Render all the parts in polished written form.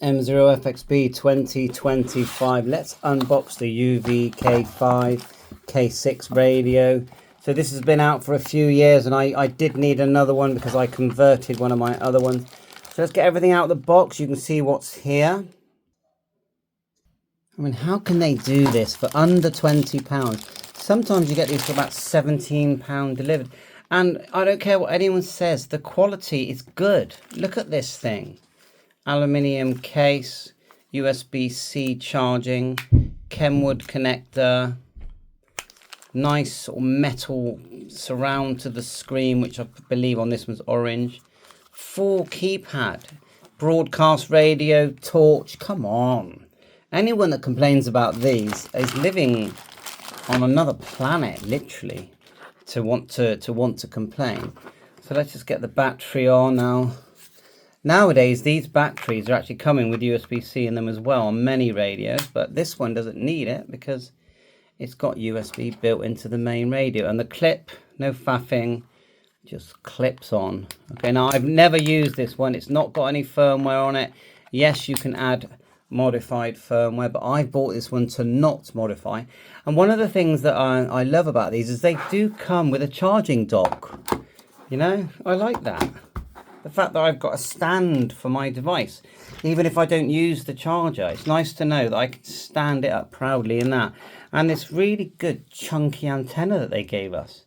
M0FXB 2025. Let's unbox the Uv-K6 radio. So this has been out for a few years, and I did need another one because I converted one of my other ones. So let's get everything out of the box. You can see what's here. I mean, how can they do this for under £20? Sometimes you get these for about £17 delivered. And I don't care what anyone says, the quality is good. Look at this thing. Aluminium case, USB-C charging, Kenwood connector, nice sort of metal surround to the screen, which I believe on this one's orange. Full keypad, broadcast radio, torch. Come on. Anyone that complains about these is living on another planet, literally, to want to complain. So let's just get the battery on now. Nowadays, these batteries are actually coming with USB-C in them as well on many radios, but this one doesn't need it because it's got USB built into the main radio. And the clip, no faffing, just clips on. Okay, now I've never used this one. It's not got any firmware on it. Yes, you can add modified firmware, but I bought this one to not modify. And one of the things that I love about these is they do come with a charging dock. You know, I like that. The fact that I've got a stand for my device, even if I don't use the charger, it's nice to know that I can stand it up proudly in that. And this really good chunky antenna that they gave us.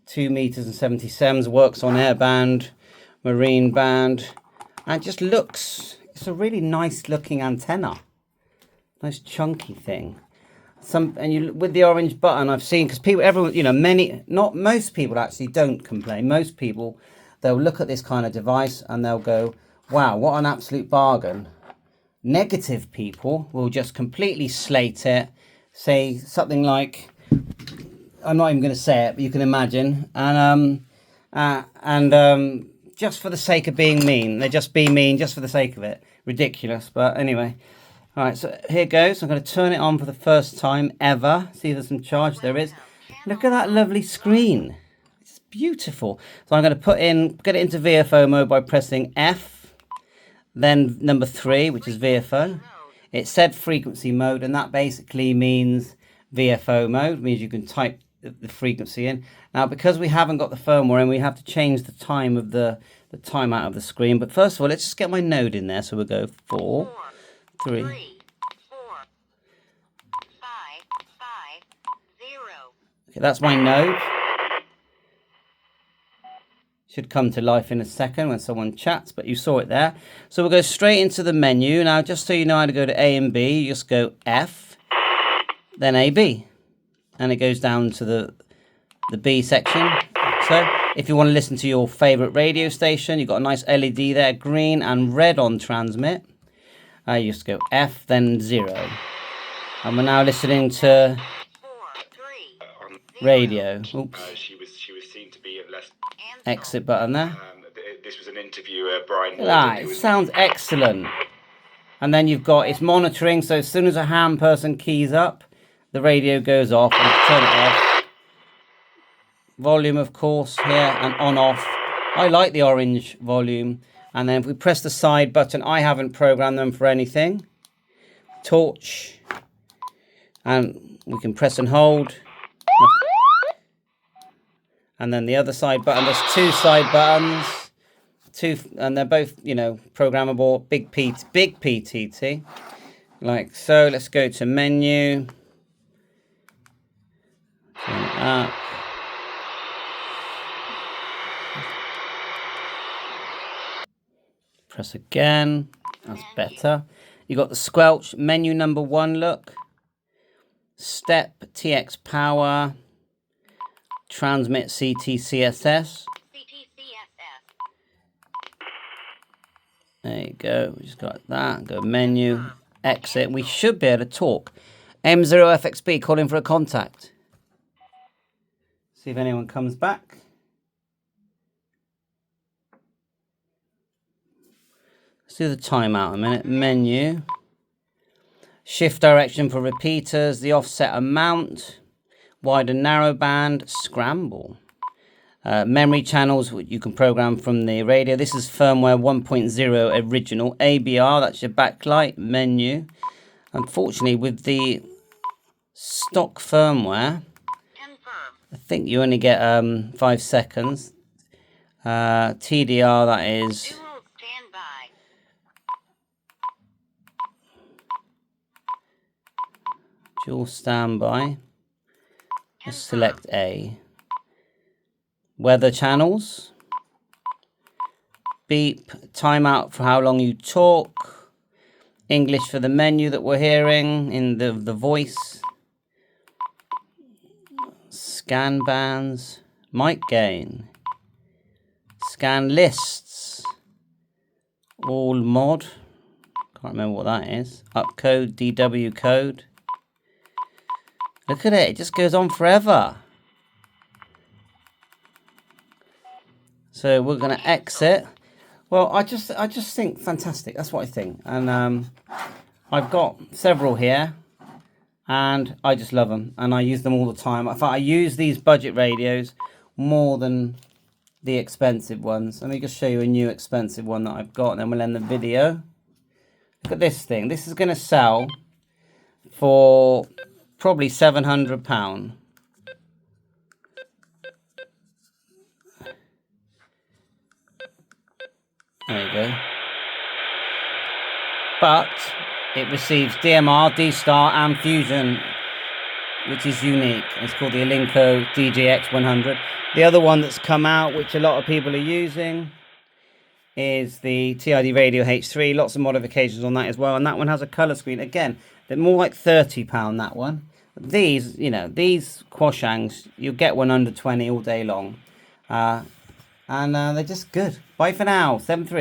2 meters and 77s, works on airband, marine band, and it just looks, it's a really nice looking antenna. Nice chunky thing. And you with the orange button, I've seen, because people, everyone, you know, most people actually don't complain. Most people, they'll look at this kind of device and they'll go, wow, what an absolute bargain. Negative people will just completely slate it, say something like, I'm not even going to say it, but you can imagine. And just for the sake of being mean, they just be mean just for the sake of it. Ridiculous, but anyway. All right, so here goes. I'm going to turn it on for the first time ever. See if there's some charge. There is. Look at that lovely screen. It's beautiful. So I'm going to get it into VFO mode by pressing F, then number 3, which is VFO. It said frequency mode, and that basically means VFO mode, means you can type the frequency in. Now, because we haven't got the firmware in, we have to change the time of the timeout of the screen. But first of all, let's just get my node in there. So we'll go 4, 3, 4, 5, 5, 0. Okay, that's my node. Should come to life in a second when someone chats, but you saw it there. So we'll go straight into the menu. Now, just so you know how to go to A and B, you just go F, then A, B. And it goes down to the B section. So if you want to listen to your favorite radio station, you've got a nice LED there, green and red on transmit. You just go F, then 0. And we're now listening to radio. Oops. She was seen to be at less. Exit button there. This was an interviewer, Brian. It sounds excellent. And then you've got, it's monitoring, so as soon as a ham person keys up, the radio goes off, and turn it off. Volume, of course, here, and on off. I like the orange volume. And then if we press the side button, I haven't programmed them for anything. Torch. And we can press and hold. And then the other side button, there's 2 side buttons. And they're both, you know, programmable. Big PTT. Like so. Let's go to menu. Turn it up. Press again. That's better. You got the squelch menu number 1. Look. Step TX power. Transmit CTCSS. There you go. We just got that. Go menu. Exit. We should be able to talk. M0FXB calling for a contact. See if anyone comes back. Let's do the timeout a minute. Menu. Shift direction for repeaters. The offset amount. Wide and narrow band. Scramble. Memory channels, which you can program from the radio. This is firmware 1.0 original. ABR, that's your backlight menu. Unfortunately, with the stock firmware, I think you only get 5 seconds. TDR, that is dual standby. Let's select A. Weather channels. Beep. Timeout for how long you talk. English for the menu that we're hearing in the voice. Scan bands. Mic gain. Scan lists. All mod. Can't remember what that is. Upcode, DW code. Look at it. It just goes on forever. So we're going to exit. Well, I just think fantastic. That's what I think. And I've got several here, and I just love them, and I use them all the time. In fact, I use these budget radios more than the expensive ones. Let me just show you a new expensive one that I've got, and then we'll end the video. Look at this thing. This is going to sell for probably £700. There you go. But it receives DMR, D-Star and Fusion, which is unique. It's called the Alinco DJX100. The other one that's come out, which a lot of people are using, is the TID Radio H3. Lots of modifications on that as well. And that one has a colour screen. Again, they're more like £30, that one. But these, you know, these Quanshengs, you'll get one under 20 all day long. And they're just good. Bye for now. 7-3.